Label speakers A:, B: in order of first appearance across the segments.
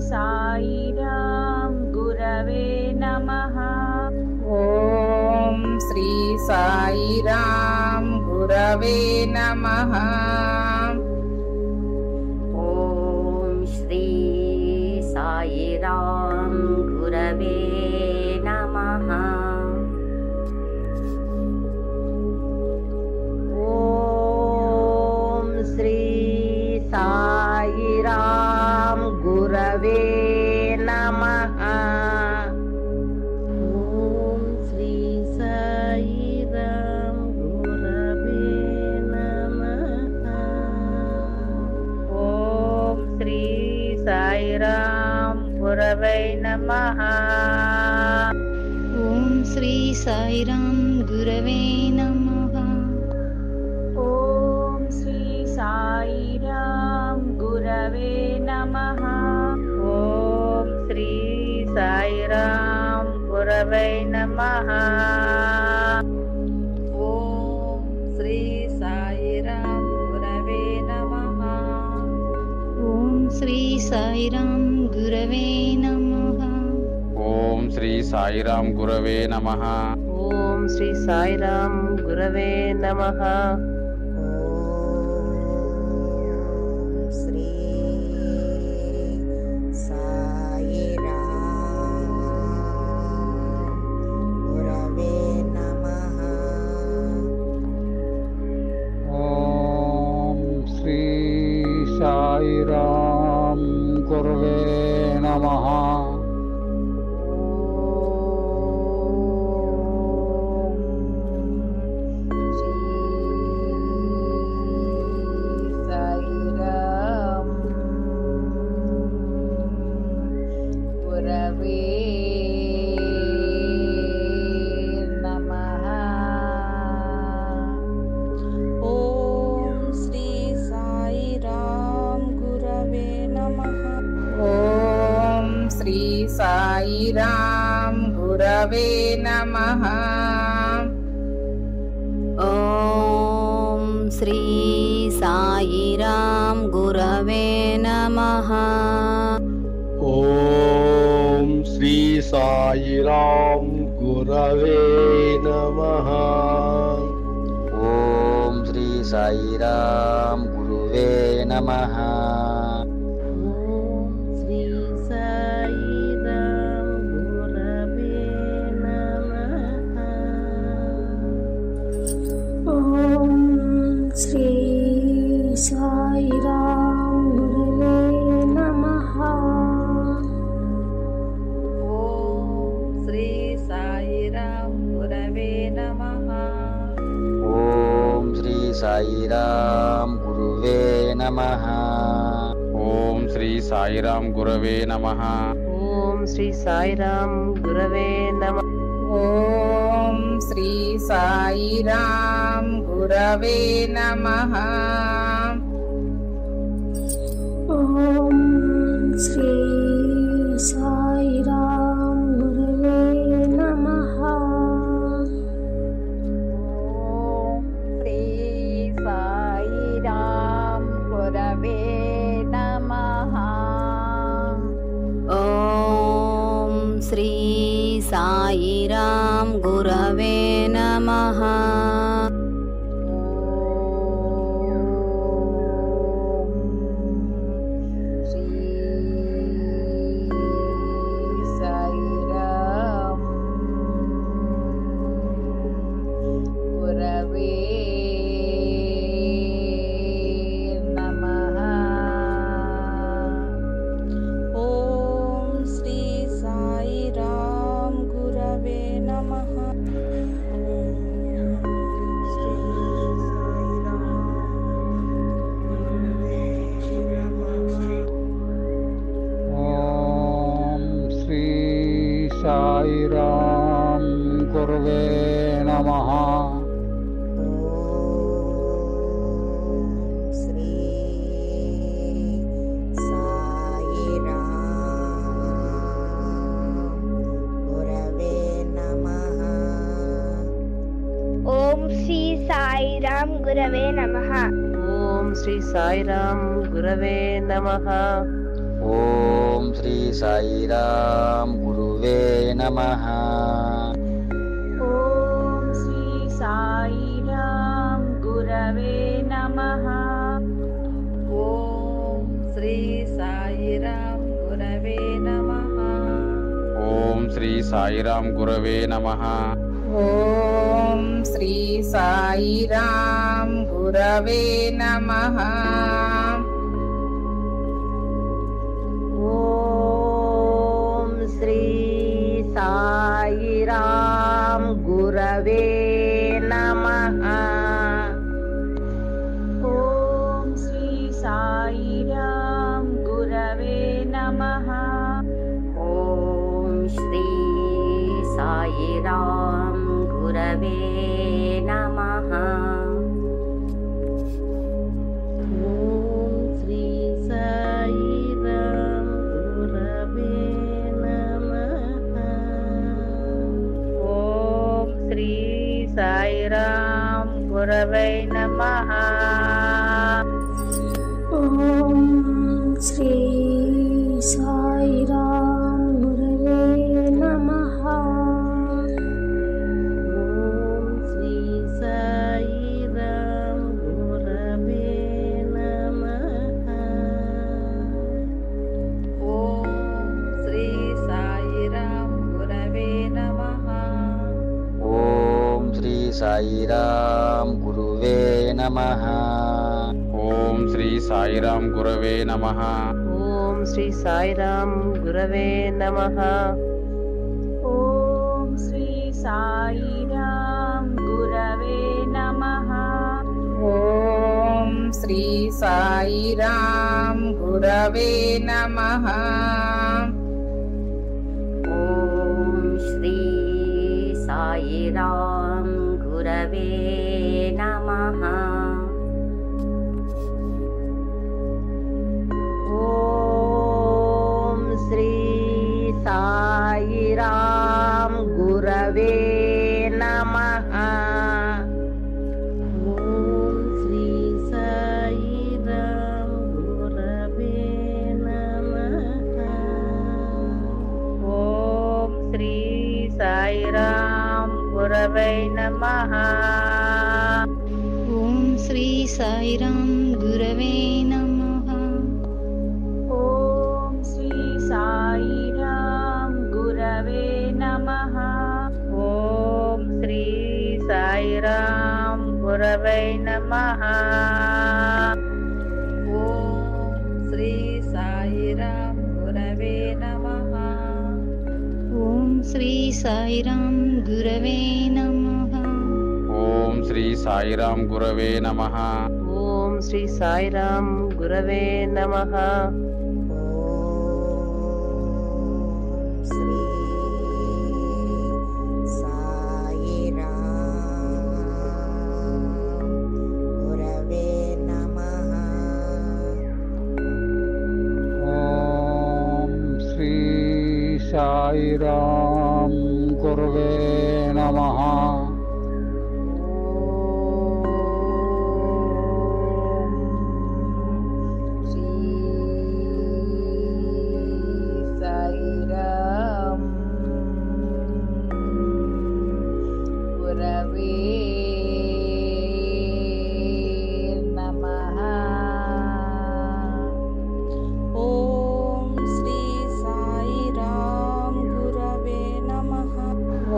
A: சாயிராம் குரவே நமஹ.
B: ஓம் ஸ்ரீ சாயிராம் குரவே நமஹ.
C: ஓம் ஸ்ரீ சாயிராம் குரவே நமஹ. ஓம் ஸ்ரீ சாயிராம் குரவே நமஹ. ஓம் ஸ்ரீ சாயிராம் குரவே நமஹ.
B: ஓம் ஸ்ரீ சாயிராம் குரவே நமஹ.
D: ஓம் ஸ்ரீ சாயிராம் குரவே நமஹ.
A: ஓம் ஸ்ரீ சாயிராம் குரவே நமஹ.
B: ஓம் ஸ்ரீ சாயிராம் குரவே நமஹ.
C: ஓம் ஸ்ரீ சாயிராம் குரவே நமஹ.
D: ஓம் ஸ்ரீ சாயிராம் குரவே நமஹ.
E: ஓம் ஸ்ரீ சாயிராம் குரவே நமஹ.
C: ஓம் ஸ்ரீ சாயிராம் குரவே நமஹ. ஓம் ஸ்ரீ சாயிராம் குரவே நமஹ.
F: ஓம் ஸ்ரீ சாயிராம் குரவே நமஹ.
B: சாயிராம் குரவே நமஹ.
C: ஓம் ஸ்ரீ சாயிராம் குரவே நமஹ.
F: ஓம் ஸ்ரீ சாயிராம் குரவே நமஹ.
G: ஓம் ஸ்ரீ சாயிராம் குருவே நமஹ.
D: ஸ்ரீ சாயிராம் குரவே நமஹ.
C: ஓம் ஸ்ரீ சாயிராம் குரவே நமஹ.
G: ஓம் ஸ்ரீ சாயிராம் குருவே நமஹ.
E: ஓம் ஸ்ரீ சாயிராம் குரவே நமஹ.
C: ஓம் ஸ்ரீ சாயிராம் குரவே நமஹ.
B: ஓம் ஸ்ரீ சாயிராம் குரவே நமஹ.
D: ஓம் ஸ்ரீ சாயிராம் குரவே நமஹ.
B: ஓம் ஸ்ரீ சாயிராம் குரவே நமஹ.
C: ஓம் ஸ்ரீ சாயிராம் குரவே நமஹ.
F: சாயிராம் குருவே நமஹ.
C: ஸ்ரீ சாயிராம் குரவே நமஹ.
H: ஓம் ஸ்ரீ சாயிராம் குரவே நமஹ.
C: ஓம் ஸ்ரீ சாயிராம் குரவே நமஹ.
G: ఓం శ్రీ సాయిరాం గురువే నమః.
A: ఓం శ్రీ సాయిరాం గురవే నమః.
B: ఓం శ్రీ సాయిరాం గురవే నమః.
E: ఓం శ్రీ సాయిరాం గురవే నమః.
B: ఓం శ్రీ సాయిరాం గురవే నమః.
C: ఓం శ్రీ సాయిరాం గురవే నమః.
A: ఓం శ్రీ సాయిరాం గురవే నమః.
C: ఓం శ్రీ సాయిరాం గురవే నమః. ఓం శ్రీ సాయిరాం గురవే నమః. ఓం శ్రీ సాయిరాం గురవే నమః.
D: ఓం శ్రీ సాయిరాం గురవే నమః.
C: ఓం శ్రీ సాయిరాం గురవే నమః.
B: ఓం శ్రీ సాయిరాం గురవే నమః.
G: ఓం శ్రీ సాయిరాం గురువే నమః.
E: ఓం శ్రీ సాయిరాం గురవే నమః.
C: ఓం శ్రీ సాయిరాం గురవే నమః.
A: ఓం శ్రీ సాయిరాం గురవే నమః.
B: ఓం శ్రీ సాయిరాం గురవే నమః.
C: ఓం శ్రీ సాయిరాం గురవే నమః. ఓం శ్రీ సాయిరాం గురవే నమః. ఓం శ్రీ సాయిరాం గురవే నమః. ఓం శ్రీ సాయిరాం గురవే నమః.
I: ఓం శ్రీ సాయిరాం గురవే నమః.
A: ఓం శ్రీ సాయిరాం గురవే నమః.
C: ఓం శ్రీ సాయిరాం గురవే నమః.
B: ఓం శ్రీ సాయిరాం గురవే నమః.
I: ఓం శ్రీ సాయిరాం గురవే నమః.
E: ఓం శ్రీ సాయిరాం గురవే నమః.
C: ఓం శ్రీ సాయిరాం గురవే నమః. ఓం శ్రీ సాయిరాం గురవే నమః.
F: ఓం శ్రీ సాయిరాం గురవే నమః.
B: శ్రీ సాయిరాం గురవే నమః. ఓం శ్రీ సాయిరాం గురవే నమః.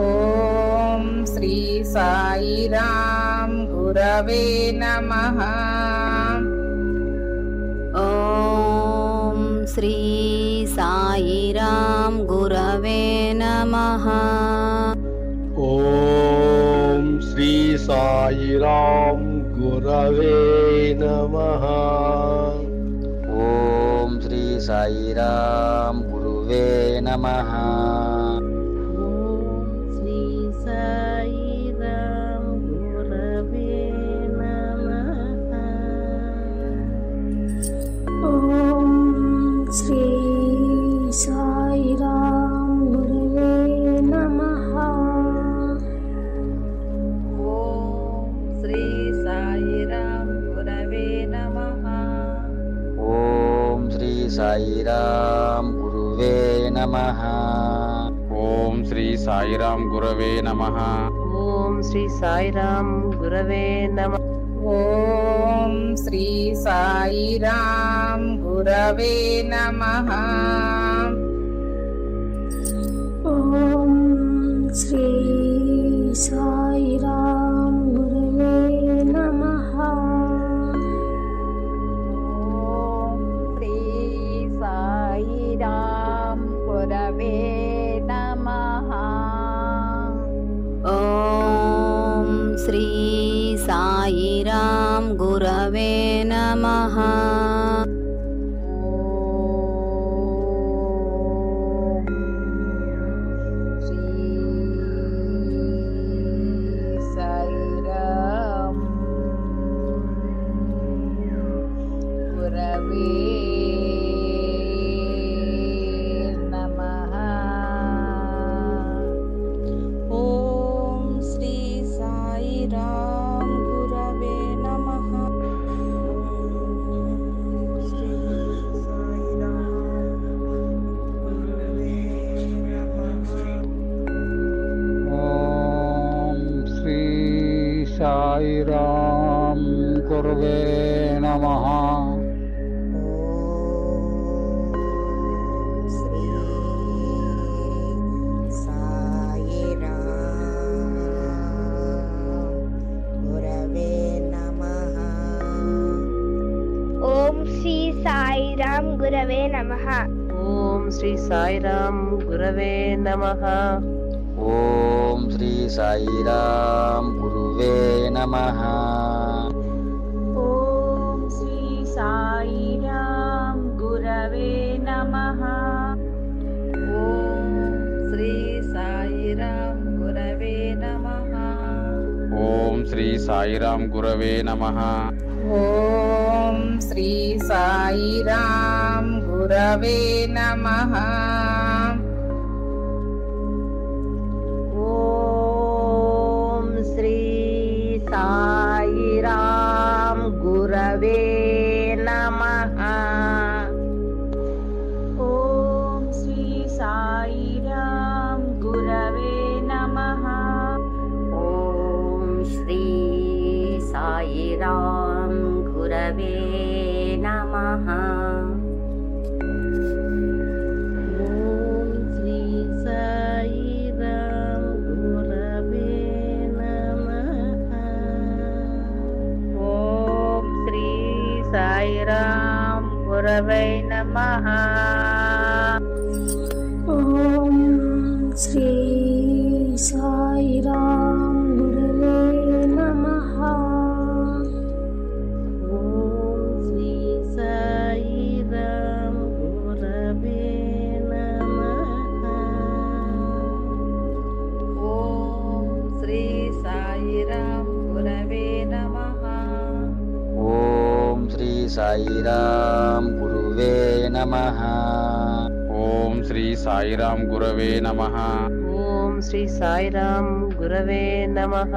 B: ఓం శ్రీ సాయిరాం గురవే నమః.
C: ఓం శ్రీ సాయిరాం గురవే నమః.
F: ఓం శ్రీ సాయిరాం గురవే నమః.
G: ఓం శ్రీ సాయిరాం గురువే నమః.
C: ఓం శ్రీ సాయిరాం గురవే నమః.
D: ఓం శ్రీ సాయిరాం గురవే నమః.
B: ఓం శ్రీ సాయిరాం గురవే నమః.
G: ఓం శ్రీ సాయిరాం గురువే నమః.
E: ఓం శ్రీ సాయిరాం గురవే నమః.
B: ఓం శ్రీ సాయిరాం గురవే నమః. ఓం శ్రీ సాయిరాం గురవే నమః.
D: ఓం శ్రీ సాయిరాం గురవే నమః.
B: ఓం శ్రీ సాయిరాం గురవే నమః.
C: ఓం శ్రీ సాయిరాం గురవే నమః.
B: ఓం శ్రీ సాయిరాం గురవే నమః. శ్రీ సాయిరాం గురవే నమః.
F: ఓం శ్రీ సాయిరాం గురవే నమః.
H: ఓం శ్రీ సాయిరాం గురవే నమః.
B: ఓం శ్రీ సాయిరాం గురవే నమః.
G: ఓం శ్రీ సాయిరాం గురువే నమః.
A: ఓం శ్రీ సాయిరాం గురవే నమః.
E: ఓం శ్రీ సాయిరాం గురవే నమః.
B: ఓం శ్రీ సాయిరాం గురవే నమః. ఓం శ్రీ సాయిరాం గురవే నమః.
A: ఓం శ్రీ సాయిరాం గురవే నమః.
C: ఓం శ్రీ సాయిరాం గురవే నమః.
B: ఓం శ్రీ సాయిరాం గురవే నమః. ఓం శ్రీ సాయిరాం గురవే నమః.
D: ఓం శ్రీ సాయిరాం గురవే నమః.
B: ఓం శ్రీ సాయిరాం గురవే నమః. ఓం శ్రీ సాయిరాం గురవే నమః.
G: ఓం శ్రీ సాయిరాం గురువే నమః.
E: ఓం శ్రీ సాయిరాం గురవే నమః.
B: ఓం శ్రీ సాయిరాం గురవే నమః.